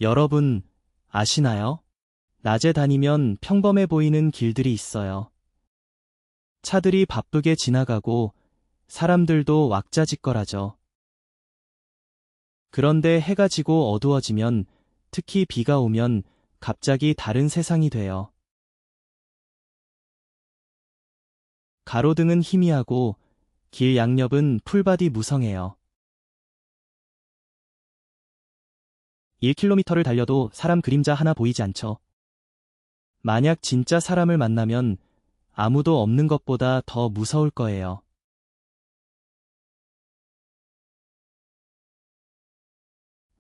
여러분, 아시나요? 낮에 다니면 평범해 보이는 길들이 있어요. 차들이 바쁘게 지나가고 사람들도 왁자지껄하죠. 그런데 해가 지고 어두워지면, 특히 비가 오면 갑자기 다른 세상이 돼요. 가로등은 희미하고 길 양옆은 풀밭이 무성해요. 1km를 달려도 사람 그림자 하나 보이지 않죠. 만약 진짜 사람을 만나면 아무도 없는 것보다 더 무서울 거예요.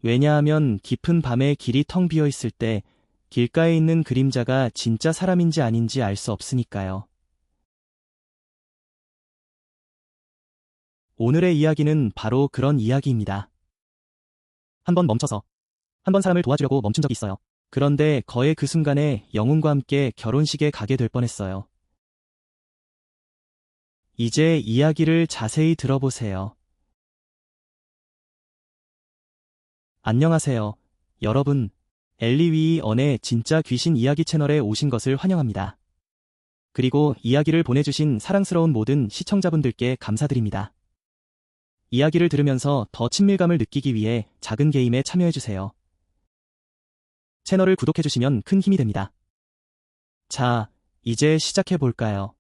왜냐하면 깊은 밤에 길이 텅 비어 있을 때 길가에 있는 그림자가 진짜 사람인지 아닌지 알 수 없으니까요. 오늘의 이야기는 바로 그런 이야기입니다. 한번 멈춰서, 한번 사람을 도와주려고 멈춘 적이 있어요. 그런데 거의 그 순간에 영웅과 함께 결혼식에 가게 될 뻔했어요. 이제 이야기를 자세히 들어보세요. 안녕하세요, 여러분. 엘리 위언의 진짜 귀신 이야기 채널에 오신 것을 환영합니다. 그리고 이야기를 보내주신 사랑스러운 모든 시청자분들께 감사드립니다. 이야기를 들으면서 더 친밀감을 느끼기 위해 작은 게임에 참여해주세요. 채널을 구독해주시면 큰 힘이 됩니다. 자, 이제 시작해볼까요?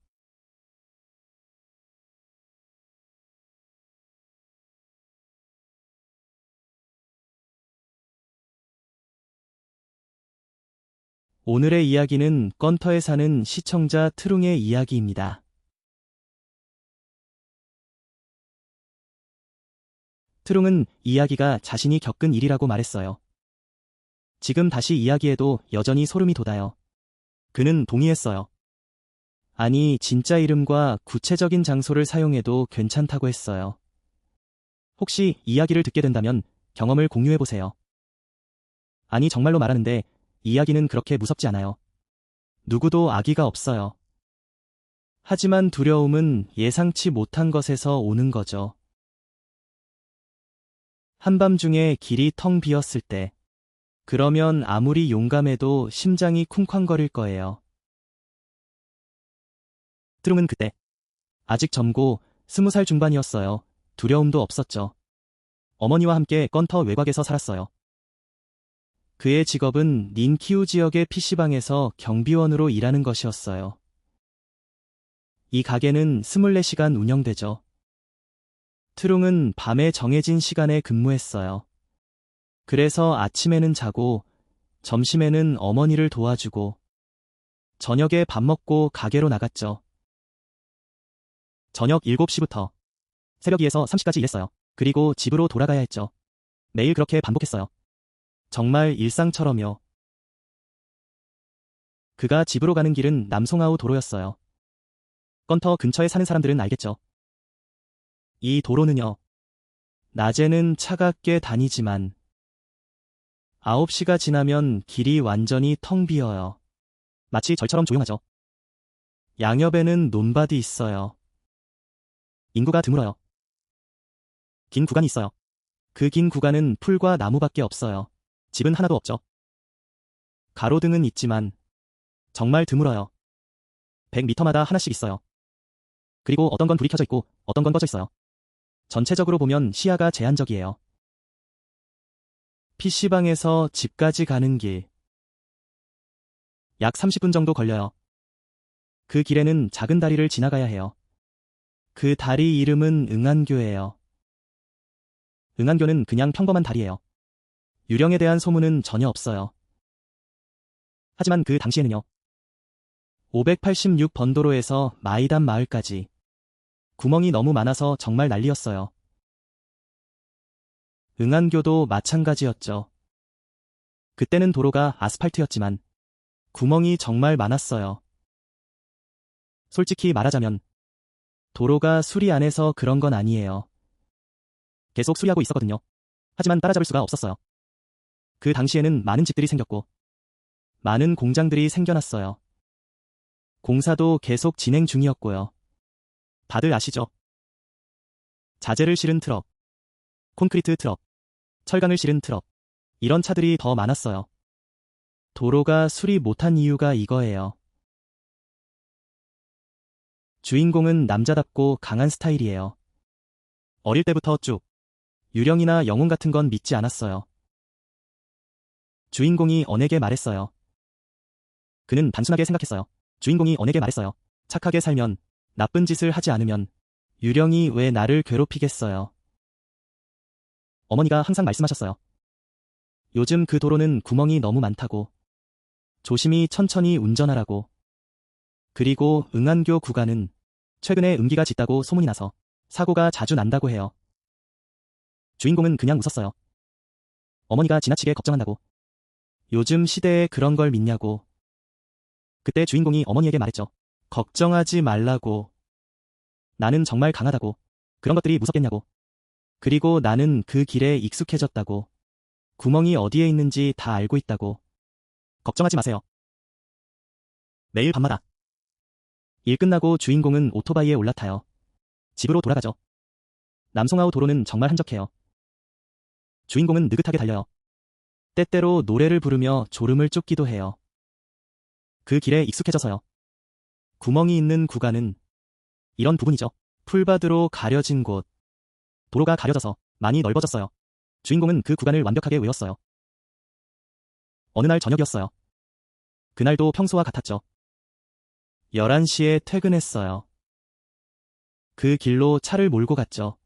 오늘의 이야기는 건터에 사는 시청자 트룽의 이야기입니다. 트룽은 이야기가 자신이 겪은 일이라고 말했어요. 지금 다시 이야기해도 여전히 소름이 돋아요. 그는 동의했어요. 아니, 진짜 이름과 구체적인 장소를 사용해도 괜찮다고 했어요. 혹시 이야기를 듣게 된다면 경험을 공유해보세요. 아니, 정말로 말하는데 이야기는 그렇게 무섭지 않아요. 누구도 아기가 없어요. 하지만 두려움은 예상치 못한 것에서 오는 거죠. 한밤중에 길이 텅 비었을 때, 그러면 아무리 용감해도 심장이 쿵쾅거릴 거예요. 트룽은 그때 아직 젊고 20살 중반이었어요. 두려움도 없었죠. 어머니와 함께 건터 외곽에서 살았어요. 그의 직업은 닌키우 지역의 PC방에서 경비원으로 일하는 것이었어요. 이 가게는 24시간 운영되죠. 트룽은 밤에 정해진 시간에 근무했어요. 그래서 아침에는 자고, 점심에는 어머니를 도와주고, 저녁에 밥 먹고 가게로 나갔죠. 저녁 7시부터 새벽 2에서 3시까지 일했어요. 그리고 집으로 돌아가야 했죠. 매일 그렇게 반복했어요. 정말 일상처럼요. 그가 집으로 가는 길은 남송아우 도로였어요. 건터 근처에 사는 사람들은 알겠죠. 이 도로는요, 낮에는 차갑게 다니지만 9시가 지나면 길이 완전히 텅 비어요. 마치 절처럼 조용하죠. 양옆에는 논밭이 있어요. 인구가 드물어요. 긴 구간이 있어요. 그 긴 구간은 풀과 나무밖에 없어요. 집은 하나도 없죠. 가로등은 있지만 정말 드물어요. 100m마다 하나씩 있어요. 그리고 어떤 건 불이 켜져 있고 어떤 건 꺼져 있어요. 전체적으로 보면 시야가 제한적이에요. PC방에서 집까지 가는 길. 약 30분 정도 걸려요. 그 길에는 작은 다리를 지나가야 해요. 그 다리 이름은 응안교예요. 응안교는 그냥 평범한 다리예요. 유령에 대한 소문은 전혀 없어요. 하지만 그 당시에는요. 586번 도로에서 마이단 마을까지 구멍이 너무 많아서 정말 난리였어요. 응안교도 마찬가지였죠. 그때는 도로가 아스팔트였지만 구멍이 정말 많았어요. 솔직히 말하자면 도로가 수리 안 해서 그런 건 아니에요. 계속 수리하고 있었거든요. 하지만 따라잡을 수가 없었어요. 그 당시에는 많은 집들이 생겼고 많은 공장들이 생겨났어요. 공사도 계속 진행 중이었고요. 다들 아시죠? 자재를 실은 트럭, 콘크리트 트럭, 철강을 실은 트럭, 이런 차들이 더 많았어요. 도로가 수리 못한 이유가 이거예요. 주인공은 남자답고 강한 스타일이에요. 어릴 때부터 쭉 유령이나 영웅 같은 건 믿지 않았어요. 주인공이 언에게 말했어요. 그는 단순하게 생각했어요. 주인공이 언에게 말했어요. 착하게 살면, 나쁜 짓을 하지 않으면 유령이 왜 나를 괴롭히겠어요. 어머니가 항상 말씀하셨어요. 요즘 그 도로는 구멍이 너무 많다고. 조심히 천천히 운전하라고. 그리고 응안교 구간은 최근에 음기가 짙다고 소문이 나서 사고가 자주 난다고 해요. 주인공은 그냥 웃었어요. 어머니가 지나치게 걱정한다고. 요즘 시대에 그런 걸 믿냐고. 그때 주인공이 어머니에게 말했죠. 걱정하지 말라고. 나는 정말 강하다고. 그런 것들이 무섭겠냐고. 그리고 나는 그 길에 익숙해졌다고. 구멍이 어디에 있는지 다 알고 있다고. 걱정하지 마세요. 매일 밤마다. 일 끝나고 주인공은 오토바이에 올라타요. 집으로 돌아가죠. 남송아우 도로는 정말 한적해요. 주인공은 느긋하게 달려요. 때때로 노래를 부르며 졸음을 쫓기도 해요. 그 길에 익숙해져서요. 구멍이 있는 구간은 이런 부분이죠. 풀밭으로 가려진 곳. 도로가 가려져서 많이 넓어졌어요. 주인공은 그 구간을 완벽하게 외웠어요. 어느 날 저녁이었어요. 그날도 평소와 같았죠. 11시에 퇴근했어요. 그 길로 차를 몰고 갔죠.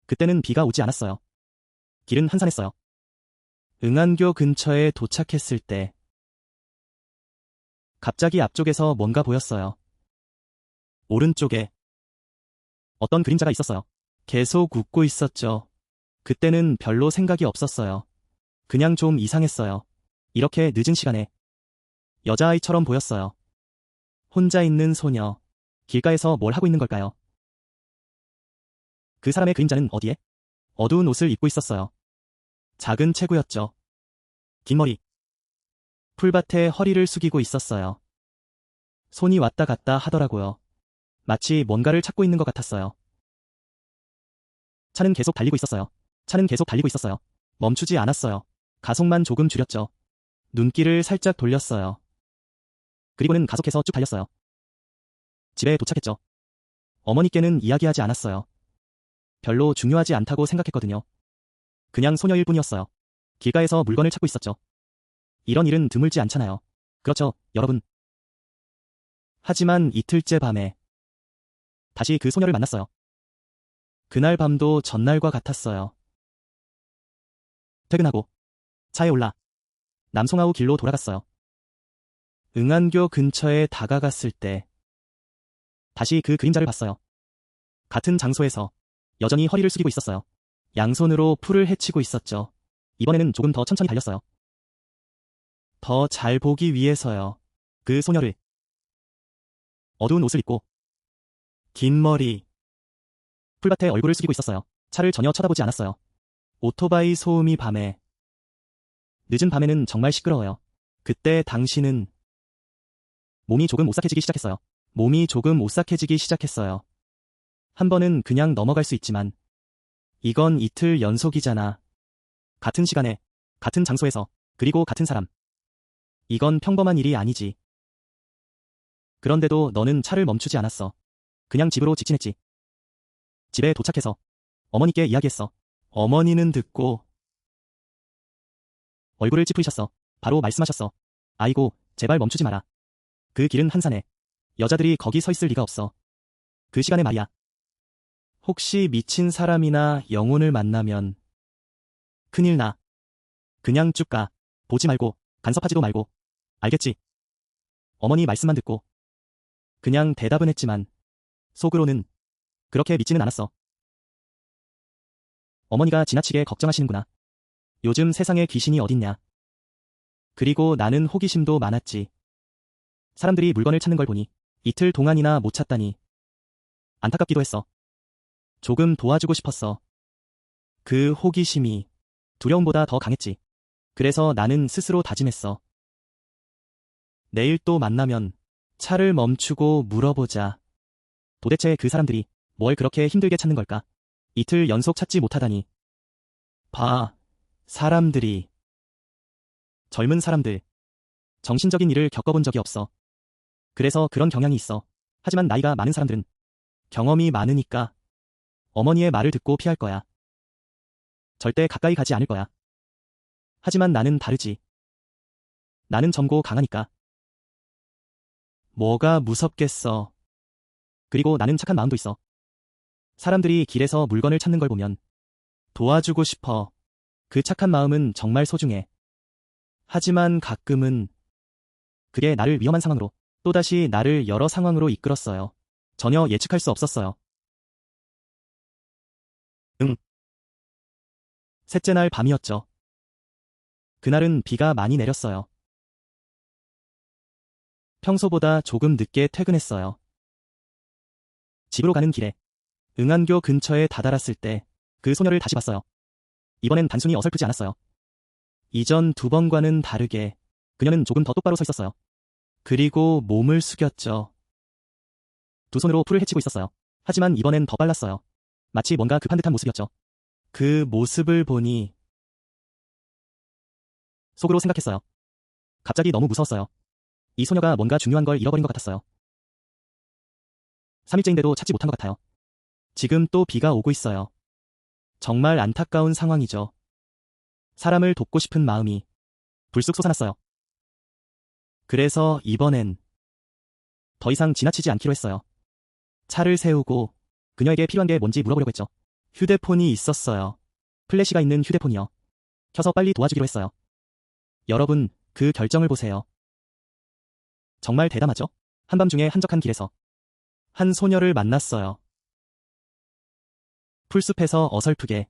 그때는 비가 오지 않았어요. 길은 한산했어요. 응안교 근처에 도착했을 때 갑자기 앞쪽에서 뭔가 보였어요. 오른쪽에 어떤 그림자가 있었어요. 계속 웃고 있었죠. 그때는 별로 생각이 없었어요. 그냥 좀 이상했어요. 이렇게 늦은 시간에 여자아이처럼 보였어요. 혼자 있는 소녀. 길가에서 뭘 하고 있는 걸까요? 그 사람의 그림자는 어디에? 어두운 옷을 입고 있었어요. 작은 체구였죠. 긴 머리. 풀밭에 허리를 숙이고 있었어요. 손이 왔다 갔다 하더라고요. 마치 뭔가를 찾고 있는 것 같았어요. 차는 계속 달리고 있었어요. 차는 계속 달리고 있었어요. 멈추지 않았어요. 가속만 조금 줄였죠. 눈길을 살짝 돌렸어요. 그리고는 가속해서 쭉 달렸어요. 집에 도착했죠. 어머니께는 이야기하지 않았어요. 별로 중요하지 않다고 생각했거든요. 그냥 소녀일 뿐이었어요. 길가에서 물건을 찾고 있었죠. 이런 일은 드물지 않잖아요. 그렇죠, 여러분. 하지만 이틀째 밤에 다시 그 소녀를 만났어요. 그날 밤도 전날과 같았어요. 퇴근하고 차에 올라 남송아우 길로 돌아갔어요. 응안교 근처에 다가갔을 때 다시 그 그림자를 봤어요. 같은 장소에서 여전히 허리를 숙이고 있었어요. 양손으로 풀을 헤치고 있었죠. 이번에는 조금 더 천천히 달렸어요. 더 잘 보기 위해서요. 그 소녀를. 어두운 옷을 입고 긴 머리. 풀밭에 얼굴을 숙이고 있었어요. 차를 전혀 쳐다보지 않았어요. 오토바이 소음이 밤에. 늦은 밤에는 정말 시끄러워요. 그때 당신은 몸이 조금 오싹해지기 시작했어요. 몸이 조금 오싹해지기 시작했어요. 한 번은 그냥 넘어갈 수 있지만 이건 이틀 연속이잖아. 같은 시간에, 같은 장소에서, 그리고 같은 사람. 이건 평범한 일이 아니지. 그런데도 너는 차를 멈추지 않았어. 그냥 집으로 직진했지. 집에 도착해서 어머니께 이야기했어. 어머니는 듣고 얼굴을 찌푸리셨어. 바로 말씀하셨어. 아이고, 제발 멈추지 마라. 그 길은 한산해. 여자들이 거기 서 있을 리가 없어. 그 시간에 말이야. 혹시 미친 사람이나 영혼을 만나면 큰일 나. 그냥 쭉 가. 보지 말고, 간섭하지도 말고. 알겠지? 어머니 말씀만 듣고 그냥 대답은 했지만 속으로는 그렇게 믿지는 않았어. 어머니가 지나치게 걱정하시는구나. 요즘 세상에 귀신이 어딨냐. 그리고 나는 호기심도 많았지. 사람들이 물건을 찾는 걸 보니 이틀 동안이나 못 찾다니. 안타깝기도 했어. 조금 도와주고 싶었어. 그 호기심이 두려움보다 더 강했지. 그래서 나는 스스로 다짐했어. 내일 또 만나면 차를 멈추고 물어보자. 도대체 그 사람들이 뭘 그렇게 힘들게 찾는 걸까? 이틀 연속 찾지 못하다니. 봐. 사람들이, 젊은 사람들, 정신적인 일을 겪어본 적이 없어. 그래서 그런 경향이 있어. 하지만 나이가 많은 사람들은 경험이 많으니까 어머니의 말을 듣고 피할 거야. 절대 가까이 가지 않을 거야. 하지만 나는 다르지. 나는 젊고 강하니까. 뭐가 무섭겠어. 그리고 나는 착한 마음도 있어. 사람들이 길에서 물건을 찾는 걸 보면 도와주고 싶어. 그 착한 마음은 정말 소중해. 하지만 가끔은 그게 나를 위험한 상황으로, 또다시 나를 여러 상황으로 이끌었어요. 전혀 예측할 수 없었어요. 응. 셋째 날 밤이었죠. 그날은 비가 많이 내렸어요. 평소보다 조금 늦게 퇴근했어요. 집으로 가는 길에 응안교 근처에 다다랐을 때 그 소녀를 다시 봤어요. 이번엔 단순히 어설프지 않았어요. 이전 두 번과는 다르게 그녀는 조금 더 똑바로 서 있었어요. 그리고 몸을 숙였죠. 두 손으로 풀을 헤치고 있었어요. 하지만 이번엔 더 빨랐어요. 마치 뭔가 급한 듯한 모습이었죠. 그 모습을 보니 속으로 생각했어요. 갑자기 너무 무서웠어요. 이 소녀가 뭔가 중요한 걸 잃어버린 것 같았어요. 3일째인데도 찾지 못한 것 같아요. 지금 또 비가 오고 있어요. 정말 안타까운 상황이죠. 사람을 돕고 싶은 마음이 불쑥 솟아났어요. 그래서 이번엔 더 이상 지나치지 않기로 했어요. 차를 세우고 그녀에게 필요한 게 뭔지 물어보려고 했죠. 휴대폰이 있었어요. 플래시가 있는 휴대폰이요. 켜서 빨리 도와주기로 했어요. 여러분, 그 결정을 보세요. 정말 대담하죠? 한밤중에 한적한 길에서 한 소녀를 만났어요. 풀숲에서 어설프게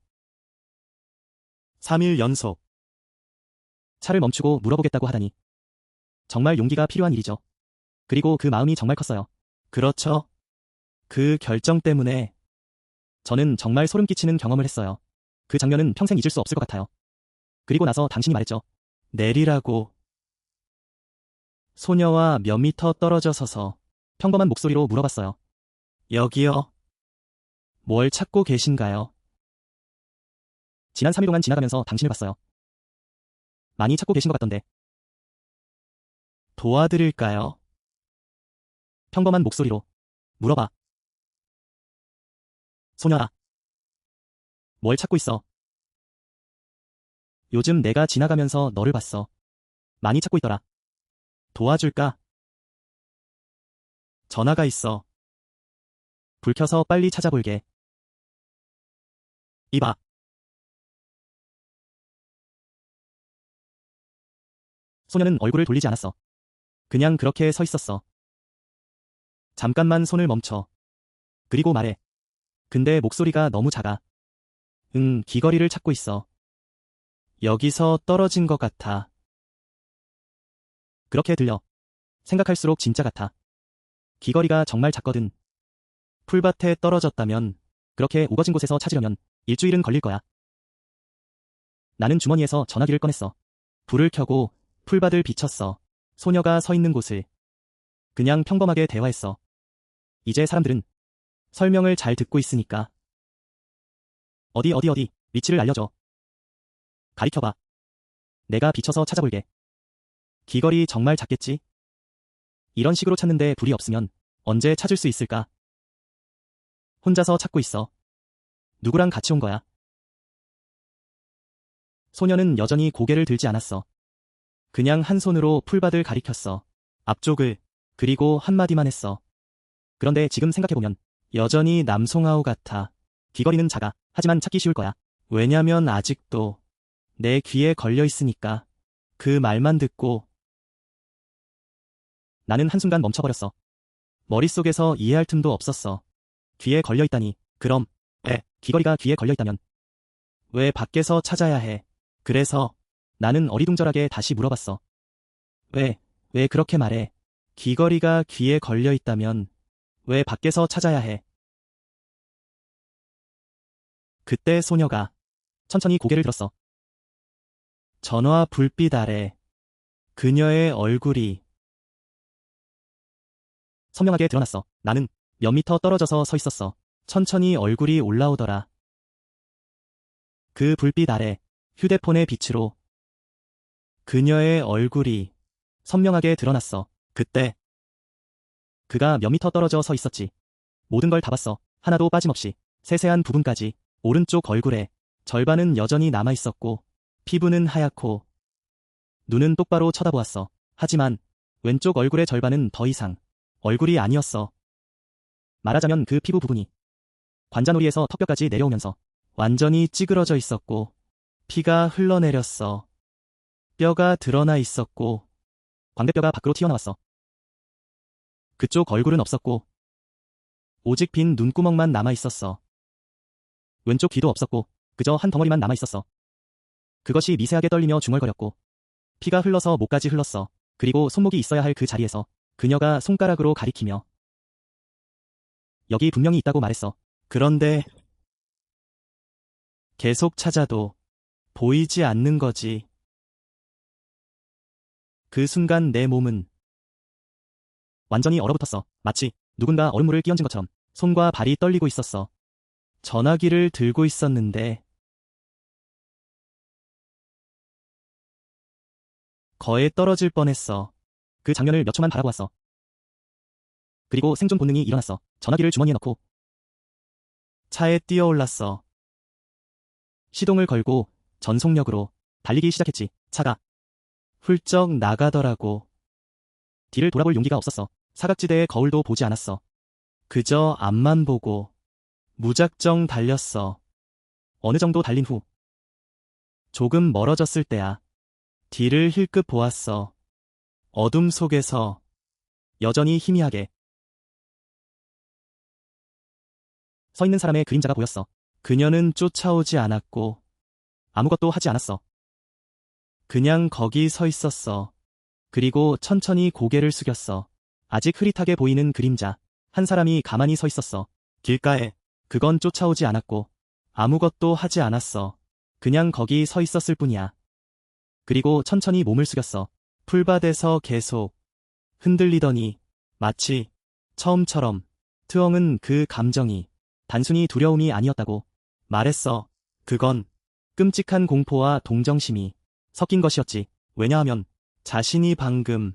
3일 연속 차를 멈추고 물어보겠다고 하다니 정말 용기가 필요한 일이죠. 그리고 그 마음이 정말 컸어요. 그렇죠. 그 결정 때문에 저는 정말 소름 끼치는 경험을 했어요. 그 장면은 평생 잊을 수 없을 것 같아요. 그리고 나서 당신이 말했죠. 내리라고. 소녀와 몇 미터 떨어져 서서 평범한 목소리로 물어봤어요. 여기요. 뭘 찾고 계신가요? 지난 3일 동안 지나가면서 당신을 봤어요. 많이 찾고 계신 것 같던데. 도와드릴까요? 평범한 목소리로 물어봐. 소녀아. 뭘 찾고 있어? 요즘 내가 지나가면서 너를 봤어. 많이 찾고 있더라. 도와줄까? 전화가 있어. 불 켜서 빨리 찾아볼게. 이봐. 소녀는 얼굴을 돌리지 않았어. 그냥 그렇게 서 있었어. 잠깐만 손을 멈춰. 그리고 말해. 근데 목소리가 너무 작아. 귀걸이를 찾고 있어. 여기서 떨어진 것 같아. 그렇게 들려. 생각할수록 진짜 같아. 귀걸이가 정말 작거든. 풀밭에 떨어졌다면, 그렇게 우거진 곳에서 찾으려면 일주일은 걸릴 거야. 나는 주머니에서 전화기를 꺼냈어. 불을 켜고 풀밭을 비췄어. 소녀가 서 있는 곳을. 그냥 평범하게 대화했어. 이제 사람들은 설명을 잘 듣고 있으니까. 어디, 위치를 알려줘. 가리켜봐. 내가 비춰서 찾아볼게. 귀걸이 정말 작겠지? 이런 식으로 찾는데 불이 없으면 언제 찾을 수 있을까? 혼자서 찾고 있어. 누구랑 같이 온 거야? 소녀는 여전히 고개를 들지 않았어. 그냥 한 손으로 풀밭을 가리켰어. 앞쪽을. 그리고 한마디만 했어. 그런데 지금 생각해보면 여전히 남송아우 같아. 귀걸이는 작아. 하지만 찾기 쉬울 거야. 왜냐면 아직도 내 귀에 걸려 있으니까. 그 말만 듣고 나는 한순간 멈춰버렸어. 머릿속에서 이해할 틈도 없었어. 귀에 걸려 있다니. 그럼 귀걸이가 귀에 걸려 있다면 왜 밖에서 찾아야 해? 그래서 나는 어리둥절하게 다시 물어봤어. 왜 그렇게 말해? 귀걸이가 귀에 걸려 있다면 왜 밖에서 찾아야 해? 그때 소녀가 천천히 고개를 들었어. 전화 불빛 아래 그녀의 얼굴이 선명하게 드러났어. 나는 몇 미터 떨어져서 서 있었어. 천천히 얼굴이 올라오더라. 그 불빛 아래 휴대폰의 빛으로 그녀의 얼굴이 선명하게 드러났어. 그때 그가 몇 미터 떨어져 서 있었지. 모든 걸 다 봤어. 하나도 빠짐없이. 세세한 부분까지. 오른쪽 얼굴에 절반은 여전히 남아있었고 피부는 하얗고 눈은 똑바로 쳐다보았어. 하지만 왼쪽 얼굴의 절반은 더 이상 얼굴이 아니었어. 말하자면 그 피부 부분이 관자놀이에서 턱뼈까지 내려오면서 완전히 찌그러져 있었고 피가 흘러내렸어. 뼈가 드러나 있었고 광대뼈가 밖으로 튀어나왔어. 그쪽 얼굴은 없었고 오직 빈 눈구멍만 남아있었어. 왼쪽 귀도 없었고 그저 한 덩어리만 남아있었어. 그것이 미세하게 떨리며 중얼거렸고 피가 흘러서 목까지 흘렀어. 그리고 손목이 있어야 할 그 자리에서 그녀가 손가락으로 가리키며 여기 분명히 있다고 말했어. 그런데 계속 찾아도 보이지 않는 거지. 그 순간 내 몸은 완전히 얼어붙었어. 마치 누군가 얼음물을 끼얹은 것처럼 손과 발이 떨리고 있었어. 전화기를 들고 있었는데 거에 떨어질 뻔했어. 그 장면을 몇 초만 바라보았어. 그리고 생존 본능이 일어났어. 전화기를 주머니에 넣고 차에 뛰어올랐어. 시동을 걸고 전속력으로 달리기 시작했지. 차가 훌쩍 나가더라고. 뒤를 돌아볼 용기가 없었어. 사각지대의 거울도 보지 않았어. 그저 앞만 보고 무작정 달렸어. 어느 정도 달린 후 조금 멀어졌을 때야. 뒤를 힐끗 보았어. 어둠 속에서 여전히 희미하게 서 있는 사람의 그림자가 보였어. 그녀는 쫓아오지 않았고 아무것도 하지 않았어. 그냥 거기 서 있었어. 그리고 천천히 고개를 숙였어. 아직 흐릿하게 보이는 그림자. 한 사람이 가만히 서 있었어. 길가에. 그건 쫓아오지 않았고 아무것도 하지 않았어. 그냥 거기 서 있었을 뿐이야. 그리고 천천히 몸을 숙였어. 풀밭에서 계속 흔들리더니 마치 처음처럼 트엉은 그 감정이 단순히 두려움이 아니었다고 말했어. 그건 끔찍한 공포와 동정심이 섞인 것이었지. 왜냐하면 자신이 방금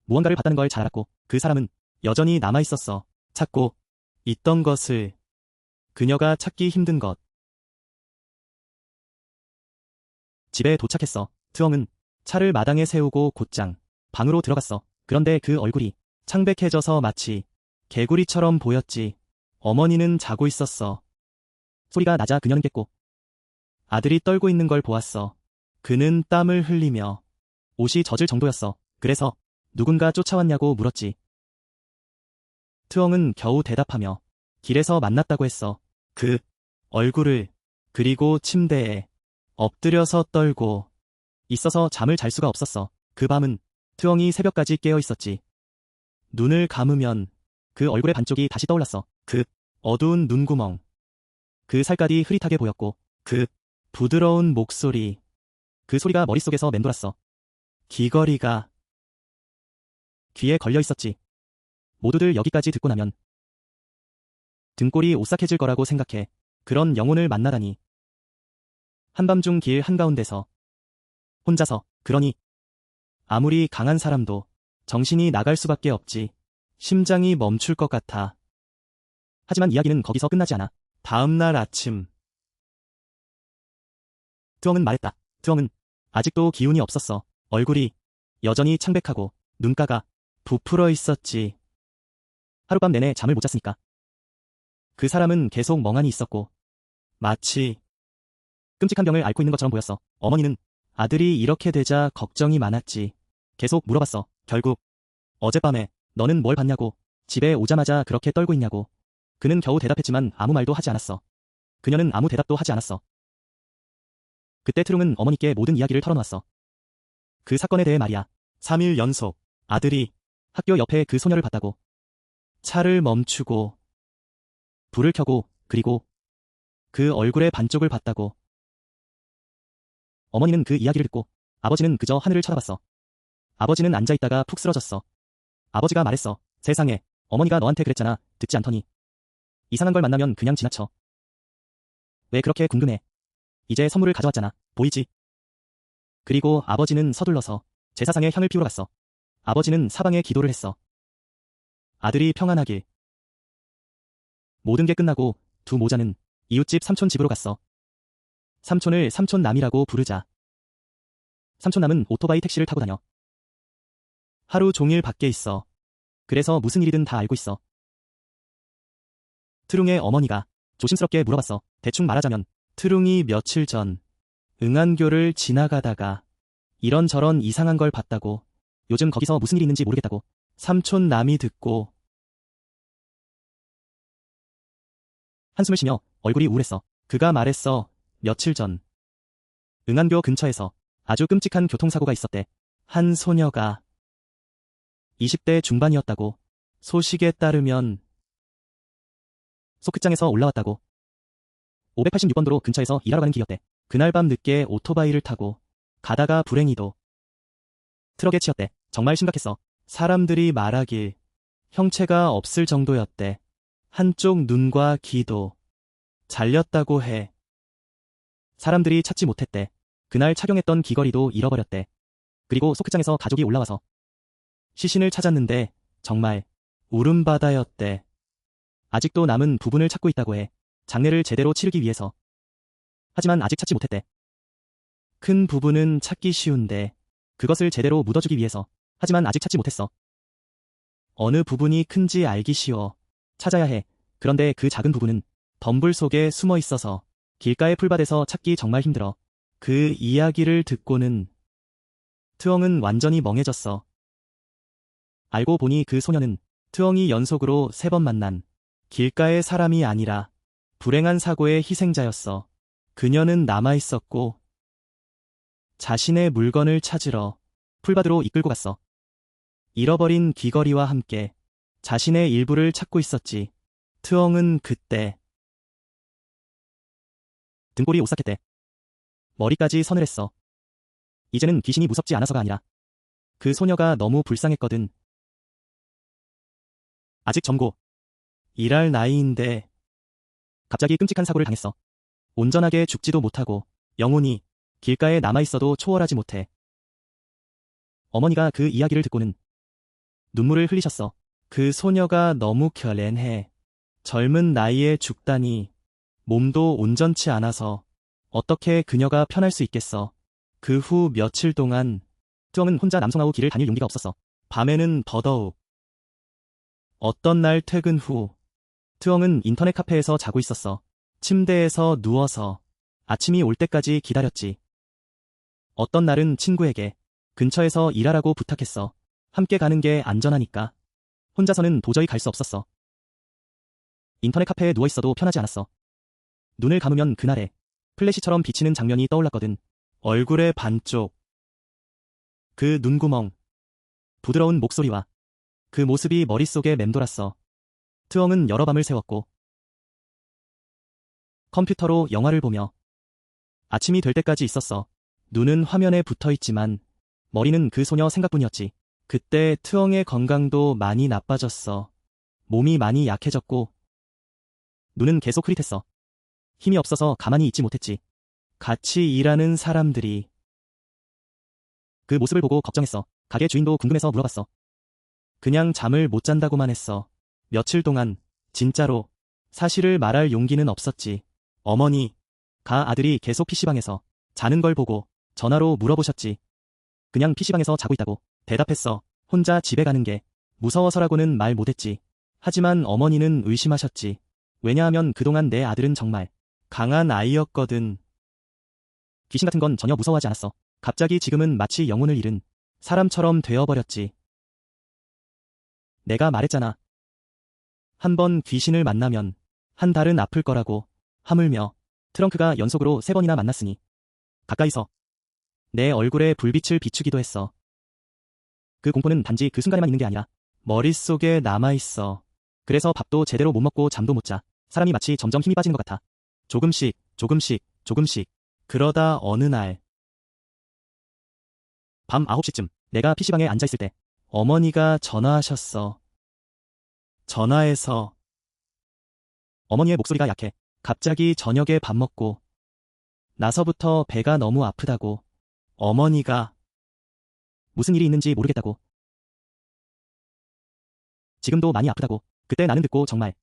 무언가를 봤다는 걸 잘 알았고 그 사람은 여전히 남아있었어. 찾고 있던 것을 그녀가 찾기 힘든 것. 집에 도착했어. 트엉은 차를 마당에 세우고 곧장 방으로 들어갔어. 그런데 그 얼굴이 창백해져서 마치 개구리처럼 보였지. 어머니는 자고 있었어. 소리가 나자 그녀는 깼고 아들이 떨고 있는 걸 보았어. 그는 땀을 흘리며 옷이 젖을 정도였어. 그래서 누군가 쫓아왔냐고 물었지. 트엉은 겨우 대답하며 길에서 만났다고 했어. 그 얼굴을 그리고 침대에 엎드려서 떨고 있어서 잠을 잘 수가 없었어. 그 밤은 트엉이 새벽까지 깨어 있었지. 눈을 감으면 그 얼굴의 반쪽이 다시 떠올랐어. 그 어두운 눈구멍. 그 살갗이 흐릿하게 보였고 그 부드러운 목소리. 그 소리가 머릿속에서 맴돌았어. 귀걸이가 귀에 걸려 있었지. 모두들 여기까지 듣고 나면 등골이 오싹해질 거라고 생각해. 그런 영혼을 만나다니. 한밤중 길 한가운데서 혼자서. 그러니 아무리 강한 사람도 정신이 나갈 수밖에 없지. 심장이 멈출 것 같아. 하지만 이야기는 거기서 끝나지 않아. 다음 날 아침 트엉은 말했다. 트엉은 아직도 기운이 없었어. 얼굴이 여전히 창백하고 눈가가 부풀어 있었지. 하룻밤 내내 잠을 못 잤으니까. 그 사람은 계속 멍하니 있었고 마치 끔찍한 병을 앓고 있는 것처럼 보였어. 어머니는 아들이 이렇게 되자 걱정이 많았지. 계속 물어봤어. 결국 어젯밤에 너는 뭘 봤냐고. 집에 오자마자 그렇게 떨고 있냐고. 그는 겨우 대답했지만 아무 말도 하지 않았어. 그녀는 아무 대답도 하지 않았어. 그때 트룽은 어머니께 모든 이야기를 털어놓았어. 그 사건에 대해 말이야. 3일 연속 아들이 학교 옆에 그 소녀를 봤다고. 차를 멈추고 불을 켜고 그리고 그 얼굴의 반쪽을 봤다고. 어머니는 그 이야기를 듣고 아버지는 그저 하늘을 쳐다봤어. 아버지는 앉아있다가 푹 쓰러졌어. 아버지가 말했어. 세상에, 어머니가 너한테 그랬잖아. 듣지 않더니. 이상한 걸 만나면 그냥 지나쳐. 왜 그렇게 궁금해? 이제 선물을 가져왔잖아. 보이지? 그리고 아버지는 서둘러서 제사상에 향을 피우러 갔어. 아버지는 사방에 기도를 했어. 아들이 평안하길. 모든 게 끝나고 두 모자는 이웃집 삼촌 집으로 갔어. 삼촌을 삼촌남이라고 부르자. 삼촌남은 오토바이 택시를 타고 다녀. 하루 종일 밖에 있어. 그래서 무슨 일이든 다 알고 있어. 트룽의 어머니가 조심스럽게 물어봤어. 대충 말하자면 트룽이 며칠 전 응안교를 지나가다가 이런저런 이상한 걸 봤다고. 요즘 거기서 무슨 일이 있는지 모르겠다고. 삼촌남이 듣고 한숨을 쉬며 얼굴이 우울했어. 그가 말했어. 며칠 전 응안교 근처에서 아주 끔찍한 교통사고가 있었대. 한 소녀가 20대 중반이었다고. 소식에 따르면 소크장에서 올라왔다고. 586번도로 근처에서 일하러 가는 길이었대. 그날 밤 늦게 오토바이를 타고 가다가 불행히도 트럭에 치였대. 정말 심각했어. 사람들이 말하길 형체가 없을 정도였대. 한쪽 눈과 귀도 잘렸다고 해. 사람들이 찾지 못했대. 그날 착용했던 귀걸이도 잃어버렸대. 그리고 소크장에서 가족이 올라와서 시신을 찾았는데 정말 울음바다였대. 아직도 남은 부분을 찾고 있다고 해. 장례를 제대로 치르기 위해서. 하지만 아직 찾지 못했대. 큰 부분은 찾기 쉬운데 그것을 제대로 묻어주기 위해서. 하지만 아직 찾지 못했어. 어느 부분이 큰지 알기 쉬워. 찾아야 해. 그런데 그 작은 부분은 덤불 속에 숨어 있어서 길가의 풀밭에서 찾기 정말 힘들어. 그 이야기를 듣고는 트엉은 완전히 멍해졌어. 알고 보니 그 소녀는 트엉이 연속으로 3번 만난 길가의 사람이 아니라 불행한 사고의 희생자였어. 그녀는 남아있었고 자신의 물건을 찾으러 풀밭으로 이끌고 갔어. 잃어버린 귀걸이와 함께 자신의 일부를 찾고 있었지. 트엉은 그때 등골이 오싹했대. 머리까지 서늘했어. 이제는 귀신이 무섭지 않아서가 아니라 그 소녀가 너무 불쌍했거든. 아직 젊고 일할 나이인데 갑자기 끔찍한 사고를 당했어. 온전하게 죽지도 못하고 영혼이 길가에 남아있어도 초월하지 못해. 어머니가 그 이야기를 듣고는 눈물을 흘리셨어. 그 소녀가 너무 결연해. 젊은 나이에 죽다니. 몸도 온전치 않아서 어떻게 그녀가 편할 수 있겠어. 그 후 며칠 동안 트엉은 혼자 남송아우 길을 다닐 용기가 없었어. 밤에는 더더욱. 어떤 날 퇴근 후 트엉은 인터넷 카페에서 자고 있었어. 침대에서 누워서 아침이 올 때까지 기다렸지. 어떤 날은 친구에게 근처에서 일하라고 부탁했어. 함께 가는 게 안전하니까. 혼자서는 도저히 갈 수 없었어. 인터넷 카페에 누워있어도 편하지 않았어. 눈을 감으면 그날의 플래시처럼 비치는 장면이 떠올랐거든. 얼굴의 반쪽, 그 눈구멍, 부드러운 목소리와 그 모습이 머릿속에 맴돌았어. 트엉은 여러 밤을 새웠고 컴퓨터로 영화를 보며 아침이 될 때까지 있었어. 눈은 화면에 붙어있지만 머리는 그 소녀 생각뿐이었지. 그때 트엉의 건강도 많이 나빠졌어. 몸이 많이 약해졌고 눈은 계속 흐릿했어. 힘이 없어서 가만히 있지 못했지. 같이 일하는 사람들이 그 모습을 보고 걱정했어. 가게 주인도 궁금해서 물어봤어. 그냥 잠을 못 잔다고만 했어. 며칠 동안 진짜로 사실을 말할 용기는 없었지. 어머니, 가 아들이 계속 PC방에서 자는 걸 보고 전화로 물어보셨지. 그냥 PC방에서 자고 있다고 대답했어. 혼자 집에 가는 게 무서워서라고는 말 못했지. 하지만 어머니는 의심하셨지. 왜냐하면 그동안 내 아들은 정말 강한 아이였거든. 귀신 같은 건 전혀 무서워하지 않았어. 갑자기 지금은 마치 영혼을 잃은 사람처럼 되어버렸지. 내가 말했잖아. 한번 귀신을 만나면 한 달은 아플 거라고. 하물며 트렁크가 연속으로 3번이나 만났으니 가까이서 내 얼굴에 불빛을 비추기도 했어. 그 공포는 단지 그 순간에만 있는 게 아니라 머릿속에 남아있어. 그래서 밥도 제대로 못 먹고 잠도 못 자. 사람이 마치 점점 힘이 빠지는 것 같아. 조금씩, 조금씩, 조금씩. 그러다 어느 날 밤 9시쯤 내가 PC방에 앉아있을 때 어머니가 전화하셨어. 전화해서 어머니의 목소리가 약해. 갑자기 저녁에 밥 먹고 나서부터 배가 너무 아프다고. 어머니가 무슨 일이 있는지 모르겠다고. 지금도 많이 아프다고. 그때 나는 듣고 정말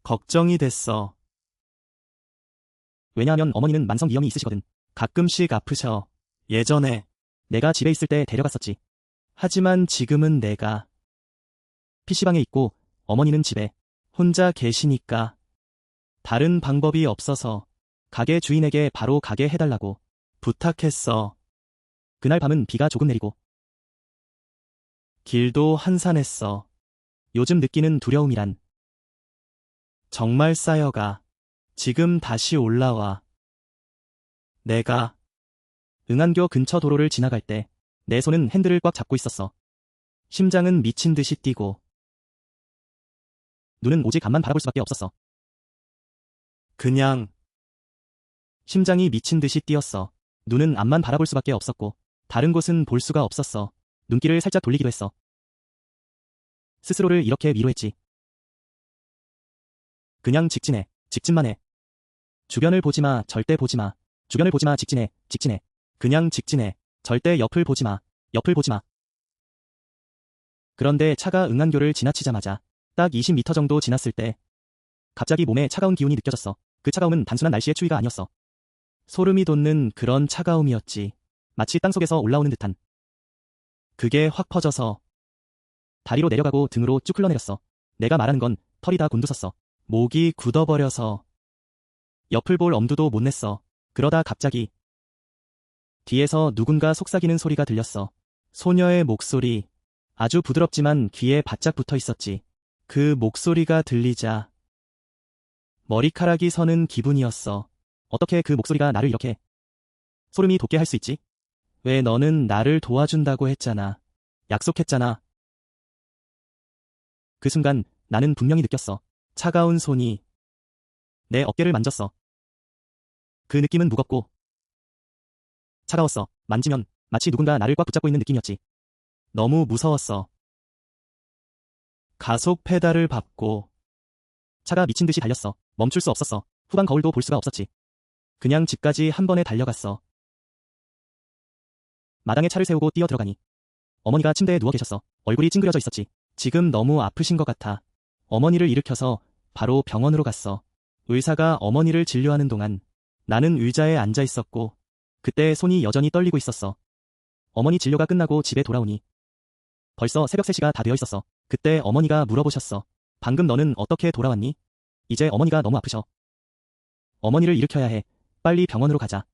걱정이 됐어. 왜냐하면 어머니는 만성위염이 있으시거든. 가끔씩 아프셔. 예전에 내가 집에 있을 때 데려갔었지. 하지만 지금은 내가 PC방에 있고 어머니는 집에 혼자 계시니까 다른 방법이 없어서 가게 주인에게 바로 가게 해달라고 부탁했어. 그날 밤은 비가 조금 내리고 길도 한산했어. 요즘 느끼는 두려움이란 정말 쌓여가 지금 다시 올라와. 내가 응안교 근처 도로를 지나갈 때 내 손은 핸들을 꽉 잡고 있었어. 심장은 미친 듯이 뛰고 눈은 오직 앞만 바라볼 수밖에 없었어. 그냥 심장이 미친 듯이 뛰었어. 눈은 앞만 바라볼 수밖에 없었고 다른 곳은 볼 수가 없었어. 눈길을 살짝 돌리기도 했어. 스스로를 이렇게 위로했지. 그냥 직진해. 직진만 해. 주변을 보지 마. 절대 보지 마. 주변을 보지 마. 직진해. 직진해. 그냥 직진해. 절대 옆을 보지 마. 옆을 보지 마. 그런데 차가 응안교를 지나치자마자 딱 20m 정도 지났을 때 갑자기 몸에 차가운 기운이 느껴졌어. 그 차가움은 단순한 날씨의 추위가 아니었어. 소름이 돋는 그런 차가움이었지. 마치 땅속에서 올라오는 듯한. 그게 확 퍼져서 다리로 내려가고 등으로 쭉 흘러내렸어. 내가 말하는 건 털이 다 곤두섰어. 목이 굳어버려서 옆을 볼 엄두도 못 냈어. 그러다 갑자기 뒤에서 누군가 속삭이는 소리가 들렸어. 소녀의 목소리. 아주 부드럽지만 귀에 바짝 붙어 있었지. 그 목소리가 들리자 머리카락이 서는 기분이었어. 어떻게 그 목소리가 나를 이렇게 소름이 돋게 할 수 있지? 왜 너는 나를 도와준다고 했잖아. 약속했잖아. 그 순간 나는 분명히 느꼈어. 차가운 손이 내 어깨를 만졌어. 그 느낌은 무겁고 차가웠어. 만지면 마치 누군가 나를 꽉 붙잡고 있는 느낌이었지. 너무 무서웠어. 가속 페달을 밟고 차가 미친 듯이 달렸어. 멈출 수 없었어. 후방 거울도 볼 수가 없었지. 그냥 집까지 한 번에 달려갔어. 마당에 차를 세우고 뛰어 들어가니 어머니가 침대에 누워 계셨어. 얼굴이 찡그려져 있었지. 지금 너무 아프신 것 같아. 어머니를 일으켜서 바로 병원으로 갔어. 의사가 어머니를 진료하는 동안 나는 의자에 앉아 있었고 그때 손이 여전히 떨리고 있었어. 어머니 진료가 끝나고 집에 돌아오니 벌써 새벽 3시가 다 되어 있었어. 그때 어머니가 물어보셨어. 방금 너는 어떻게 돌아왔니? 이제 어머니가 너무 아프셔. 어머니를 일으켜야 해. 빨리 병원으로 가자.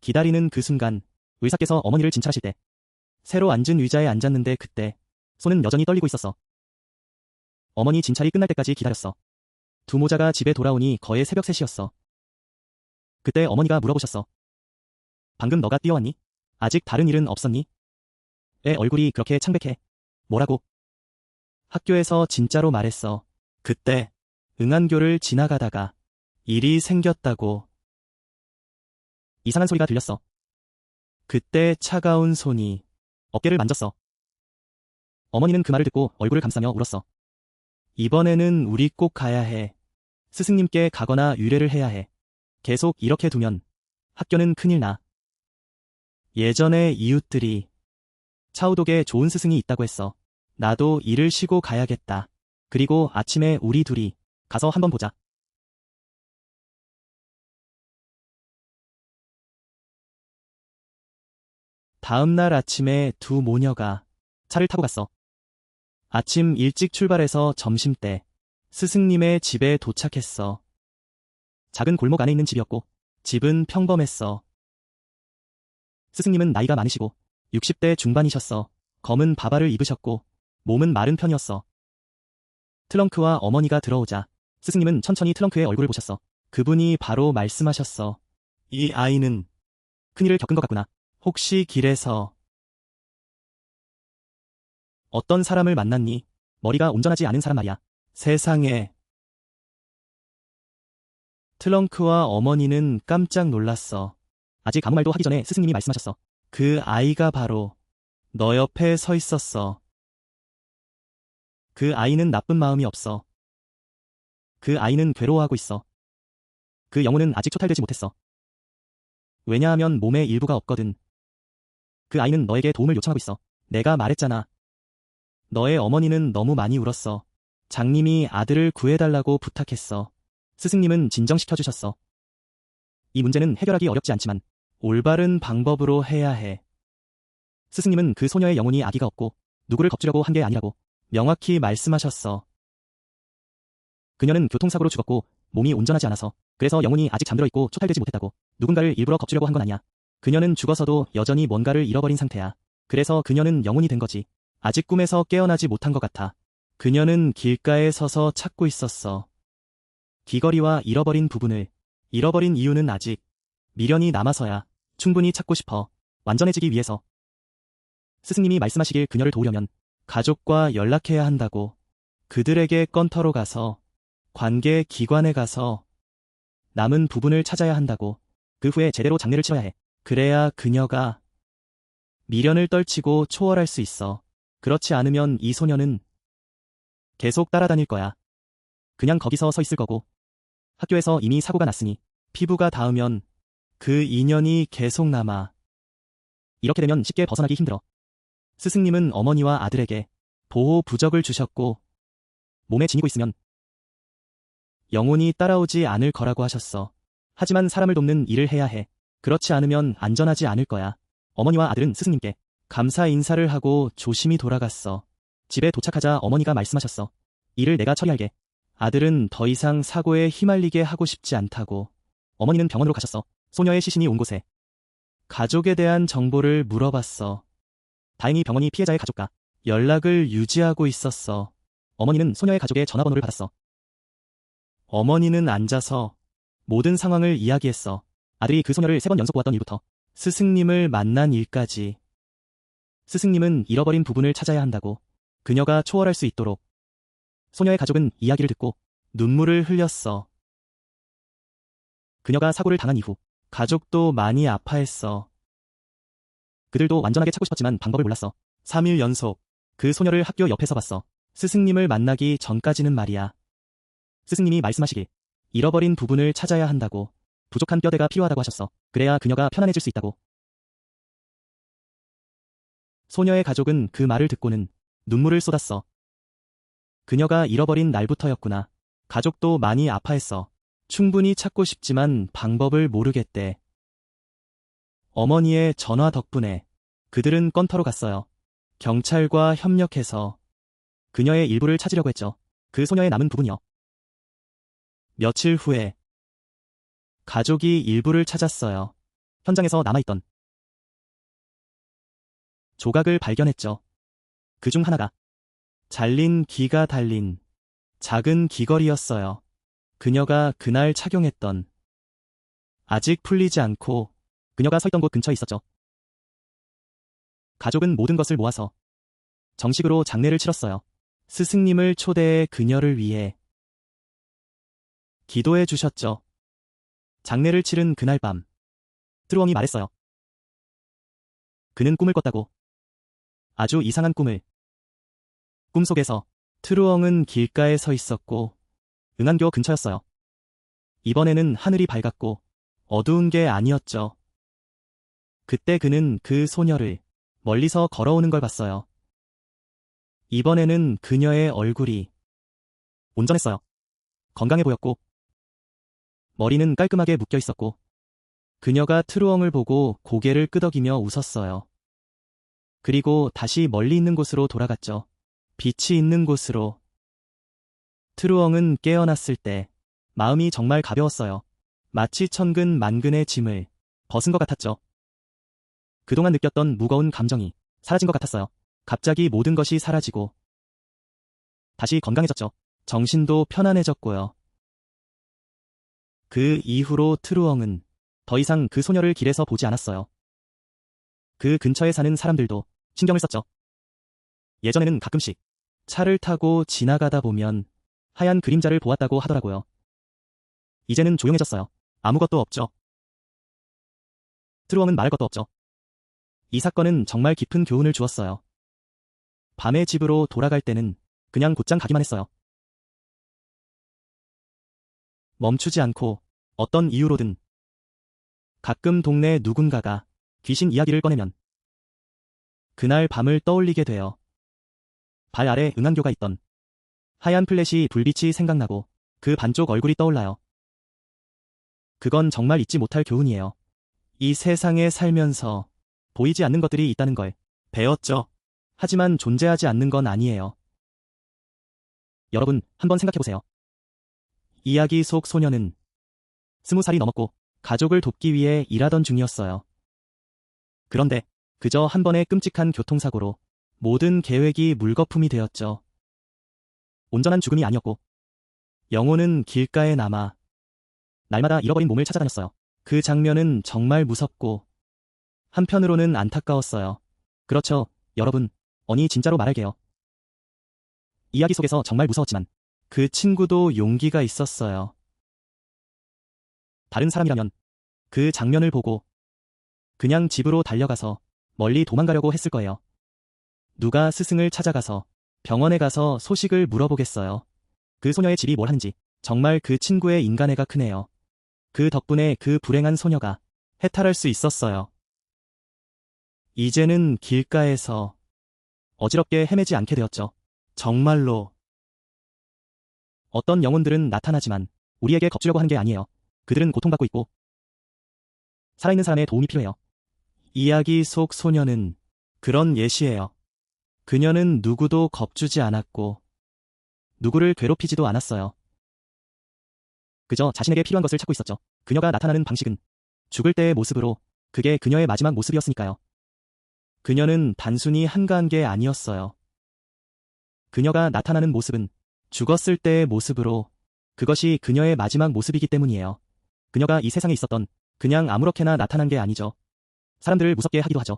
기다리는 그 순간 의사께서 어머니를 진찰하실 때 새로 앉은 의자에 앉았는데 그때 손은 여전히 떨리고 있었어. 어머니 진찰이 끝날 때까지 기다렸어. 두 모자가 집에 돌아오니 거의 새벽 3시였어. 그때 어머니가 물어보셨어. 방금 너가 뛰어왔니? 아직 다른 일은 없었니? 애 얼굴이 그렇게 창백해. 뭐라고? 학교에서 진짜로 말했어. 그때 응안교를 지나가다가 일이 생겼다고. 이상한 소리가 들렸어. 그때 차가운 손이 어깨를 만졌어. 어머니는 그 말을 듣고 얼굴을 감싸며 울었어. 이번에는 우리 꼭 가야 해. 스승님께 가거나 유례를 해야 해. 계속 이렇게 두면 학교는 큰일 나. 예전에 이웃들이 차우독에 좋은 스승이 있다고 했어. 나도 일을 쉬고 가야겠다. 그리고 아침에 우리 둘이 가서 한번 보자. 다음 날 아침에 두 모녀가 차를 타고 갔어. 아침 일찍 출발해서 점심때 스승님의 집에 도착했어. 작은 골목 안에 있는 집이었고 집은 평범했어. 스승님은 나이가 많으시고 60대 중반이셨어. 검은 바바를 입으셨고 몸은 마른 편이었어. 트렁크와 어머니가 들어오자 스승님은 천천히 트렁크의 얼굴을 보셨어. 그분이 바로 말씀하셨어. 이 아이는 큰일을 겪은 것 같구나. 혹시 길에서 어떤 사람을 만났니? 머리가 온전하지 않은 사람 말이야. 세상에. 트렁크와 어머니는 깜짝 놀랐어. 아직 아무 말도 하기 전에 스승님이 말씀하셨어. 그 아이가 바로 너 옆에 서 있었어. 그 아이는 나쁜 마음이 없어. 그 아이는 괴로워하고 있어. 그 영혼은 아직 초탈되지 못했어. 왜냐하면 몸에 일부가 없거든. 그 아이는 너에게 도움을 요청하고 있어. 내가 말했잖아. 너의 어머니는 너무 많이 울었어. 장님이 아들을 구해달라고 부탁했어. 스승님은 진정시켜주셨어. 이 문제는 해결하기 어렵지 않지만 올바른 방법으로 해야 해. 스승님은 그 소녀의 영혼이 아기가 없고 누구를 겁주려고 한 게 아니라고 명확히 말씀하셨어. 그녀는 교통사고로 죽었고 몸이 온전하지 않아서 그래서 영혼이 아직 잠들어 있고 초탈되지 못했다고 누군가를 일부러 겁주려고 한 건 아니야. 그녀는 죽어서도 여전히 뭔가를 잃어버린 상태야. 그래서 그녀는 영혼이 된 거지. 아직 꿈에서 깨어나지 못한 것 같아. 그녀는 길가에 서서 찾고 있었어. 귀걸이와 잃어버린 부분을. 잃어버린 이유는 아직 미련이 남아서야. 충분히 찾고 싶어. 완전해지기 위해서. 스승님이 말씀하시길 그녀를 도우려면 가족과 연락해야 한다고. 그들에게 건터로 가서 관계 기관에 가서 남은 부분을 찾아야 한다고. 그 후에 제대로 장례를 치러야 해. 그래야 그녀가 미련을 떨치고 초월할 수 있어. 그렇지 않으면 이 소녀는 계속 따라다닐 거야. 그냥 거기서 서 있을 거고. 학교에서 이미 사고가 났으니 피부가 닿으면 그 인연이 계속 남아. 이렇게 되면 쉽게 벗어나기 힘들어. 스승님은 어머니와 아들에게 보호 부적을 주셨고 몸에 지니고 있으면 영혼이 따라오지 않을 거라고 하셨어. 하지만 사람을 돕는 일을 해야 해. 그렇지 않으면 안전하지 않을 거야. 어머니와 아들은 스승님께 감사 인사를 하고 조심히 돌아갔어. 집에 도착하자 어머니가 말씀하셨어. 일을 내가 처리할게. 아들은 더 이상 사고에 휘말리게 하고 싶지 않다고. 어머니는 병원으로 가셨어. 소녀의 시신이 온 곳에 가족에 대한 정보를 물어봤어. 다행히 병원이 피해자의 가족과 연락을 유지하고 있었어. 어머니는 소녀의 가족의 전화번호를 받았어. 어머니는 앉아서 모든 상황을 이야기했어. 아들이 그 소녀를 3번 연속 보았던 일부터 스승님을 만난 일까지. 스승님은 잃어버린 부분을 찾아야 한다고. 그녀가 초월할 수 있도록. 소녀의 가족은 이야기를 듣고 눈물을 흘렸어. 그녀가 사고를 당한 이후 가족도 많이 아파했어. 그들도 완전하게 찾고 싶었지만 방법을 몰랐어. 3일 연속 그 소녀를 학교 옆에서 봤어. 스승님을 만나기 전까지는 말이야. 스승님이 말씀하시길 잃어버린 부분을 찾아야 한다고. 부족한 뼈대가 필요하다고 하셨어. 그래야 그녀가 편안해질 수 있다고. 소녀의 가족은 그 말을 듣고는 눈물을 쏟았어. 그녀가 잃어버린 날부터였구나. 가족도 많이 아파했어. 충분히 찾고 싶지만 방법을 모르겠대. 어머니의 전화 덕분에 그들은 건터로 갔어요. 경찰과 협력해서 그녀의 일부를 찾으려고 했죠. 그 소녀의 남은 부분이요. 며칠 후에 가족이 일부를 찾았어요. 현장에서 남아있던 조각을 발견했죠. 그중 하나가 잘린 귀가 달린 작은 귀걸이였어요. 그녀가 그날 착용했던. 아직 풀리지 않고 그녀가 서 있던 곳 근처에 있었죠. 가족은 모든 것을 모아서 정식으로 장례를 치렀어요. 스승님을 초대해 그녀를 위해 기도해 주셨죠. 장례를 치른 그날 밤 트루엉이 말했어요. 그는 꿈을 꿨다고. 아주 이상한 꿈을. 꿈속에서 트루엉은 길가에 서 있었고 응안교 근처였어요. 이번에는 하늘이 밝았고 어두운 게 아니었죠. 그때 그는 그 소녀를 멀리서 걸어오는 걸 봤어요. 이번에는 그녀의 얼굴이 온전했어요. 건강해 보였고 머리는 깔끔하게 묶여 있었고 그녀가 트루엉을 보고 고개를 끄덕이며 웃었어요. 그리고 다시 멀리 있는 곳으로 돌아갔죠. 빛이 있는 곳으로. 트루엉은 깨어났을 때 마음이 정말 가벼웠어요. 마치 천근 만근의 짐을 벗은 것 같았죠. 그동안 느꼈던 무거운 감정이 사라진 것 같았어요. 갑자기 모든 것이 사라지고 다시 건강해졌죠. 정신도 편안해졌고요. 그 이후로 트루엉은 더 이상 그 소녀를 길에서 보지 않았어요. 그 근처에 사는 사람들도 신경을 썼죠. 예전에는 가끔씩 차를 타고 지나가다 보면 하얀 그림자를 보았다고 하더라고요. 이제는 조용해졌어요. 아무것도 없죠. 트루엉은 말할 것도 없죠. 이 사건은 정말 깊은 교훈을 주었어요. 밤에 집으로 돌아갈 때는 그냥 곧장 가기만 했어요. 멈추지 않고 어떤 이유로든 가끔 동네 누군가가 귀신 이야기를 꺼내면 그날 밤을 떠올리게 돼요. 발 아래 응안교가 있던 하얀 플래시 불빛이 생각나고 그 반쪽 얼굴이 떠올라요. 그건 정말 잊지 못할 교훈이에요. 이 세상에 살면서 보이지 않는 것들이 있다는 걸 배웠죠. 하지만 존재하지 않는 건 아니에요. 여러분, 한번 생각해보세요. 이야기 속 소녀는 20살이 넘었고 가족을 돕기 위해 일하던 중이었어요. 그런데 그저 한 번의 끔찍한 교통사고로 모든 계획이 물거품이 되었죠. 온전한 죽음이 아니었고 영혼은 길가에 남아 날마다 잃어버린 몸을 찾아다녔어요. 그 장면은 정말 무섭고 한편으로는 안타까웠어요. 그렇죠, 여러분. 언니 진짜로 말할게요. 이야기 속에서 정말 무서웠지만 그 친구도 용기가 있었어요. 다른 사람이라면 그 장면을 보고 그냥 집으로 달려가서 멀리 도망가려고 했을 거예요. 누가 스승을 찾아가서 병원에 가서 소식을 물어보겠어요. 그 소녀의 집이 뭘 하는지 정말 그 친구의 인간애가 크네요. 그 덕분에 그 불행한 소녀가 해탈할 수 있었어요. 이제는 길가에서 어지럽게 헤매지 않게 되었죠. 정말로. 어떤 영혼들은 나타나지만 우리에게 겁주려고 하는 게 아니에요. 그들은 고통받고 있고 살아있는 사람의 도움이 필요해요. 이야기 속 소녀는 그런 예시예요. 그녀는 누구도 겁주지 않았고 누구를 괴롭히지도 않았어요. 그저 자신에게 필요한 것을 찾고 있었죠. 그녀가 나타나는 방식은 죽을 때의 모습으로, 그게 그녀의 마지막 모습이었으니까요. 그녀는 단순히 한가한 게 아니었어요. 그녀가 나타나는 모습은 죽었을 때의 모습으로, 그것이 그녀의 마지막 모습이기 때문이에요. 그녀가 이 세상에 있었던 그냥 아무렇게나 나타난 게 아니죠. 사람들을 무섭게 하기도 하죠.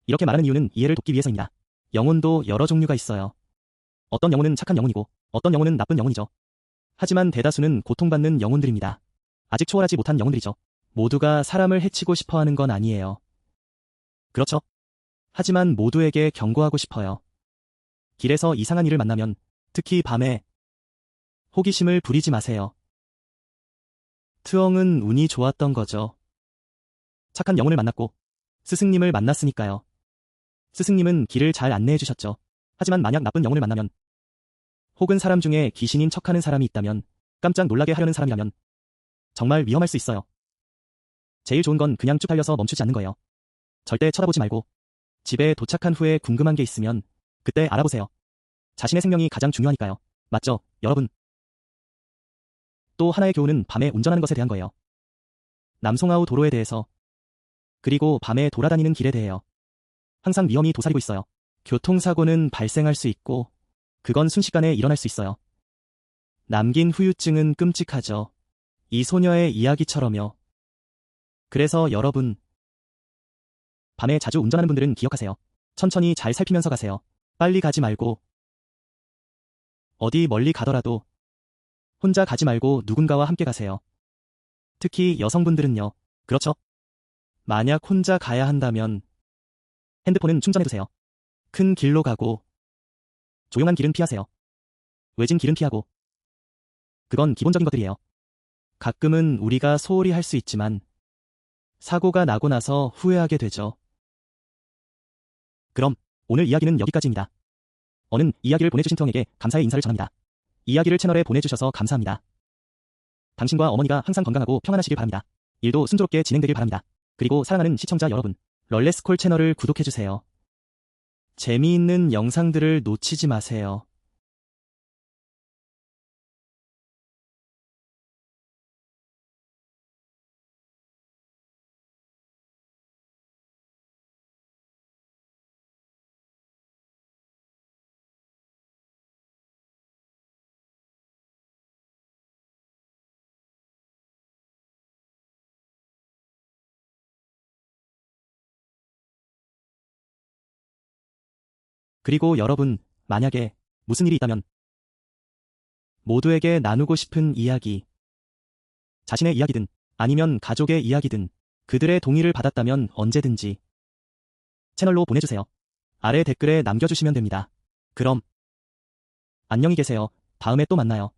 이렇게 말하는 이유는 이해를 돕기 위해서입니다. 영혼도 여러 종류가 있어요. 어떤 영혼은 착한 영혼이고 어떤 영혼은 나쁜 영혼이죠. 하지만 대다수는 고통받는 영혼들입니다. 아직 초월하지 못한 영혼들이죠. 모두가 사람을 해치고 싶어하는 건 아니에요. 그렇죠. 하지만 모두에게 경고하고 싶어요. 길에서 이상한 일을 만나면, 특히 밤에, 호기심을 부리지 마세요. 트엉은 운이 좋았던 거죠. 착한 영혼을 만났고 스승님을 만났으니까요. 스승님은 길을 잘 안내해 주셨죠. 하지만 만약 나쁜 영혼을 만나면, 혹은 사람 중에 귀신인 척하는 사람이 있다면, 깜짝 놀라게 하려는 사람이라면 정말 위험할 수 있어요. 제일 좋은 건 그냥 쭉 달려서 멈추지 않는 거예요. 절대 쳐다보지 말고 집에 도착한 후에 궁금한 게 있으면 그때 알아보세요. 자신의 생명이 가장 중요하니까요. 맞죠, 여러분? 또 하나의 교훈은 밤에 운전하는 것에 대한 거예요. 남송아우 도로에 대해서, 그리고 밤에 돌아다니는 길에 대해요. 항상 위험이 도사리고 있어요. 교통사고는 발생할 수 있고 그건 순식간에 일어날 수 있어요. 남긴 후유증은 끔찍하죠. 이 소녀의 이야기처럼요. 그래서 여러분, 밤에 자주 운전하는 분들은 기억하세요. 천천히 잘 살피면서 가세요. 빨리 가지 말고, 어디 멀리 가더라도 혼자 가지 말고 누군가와 함께 가세요. 특히 여성분들은요. 그렇죠. 만약 혼자 가야 한다면 핸드폰은 충전해두세요. 큰 길로 가고 조용한 길은 피하세요. 외진 길은 피하고. 그건 기본적인 것들이에요. 가끔은 우리가 소홀히 할 수 있지만 사고가 나고 나서 후회하게 되죠. 그럼 오늘 이야기는 여기까지입니다. 어는 이야기를 보내주신 트엉에게 감사의 인사를 전합니다. 이야기를 채널에 보내주셔서 감사합니다. 당신과 어머니가 항상 건강하고 평안하시길 바랍니다. 일도 순조롭게 진행되길 바랍니다. 그리고 사랑하는 시청자 여러분, 럴레스콜 채널을 구독해주세요. 재미있는 영상들을 놓치지 마세요. 그리고 여러분, 만약에 무슨 일이 있다면 모두에게 나누고 싶은 이야기, 자신의 이야기든 아니면 가족의 이야기든 그들의 동의를 받았다면 언제든지 채널로 보내주세요. 아래 댓글에 남겨주시면 됩니다. 그럼 안녕히 계세요. 다음에 또 만나요.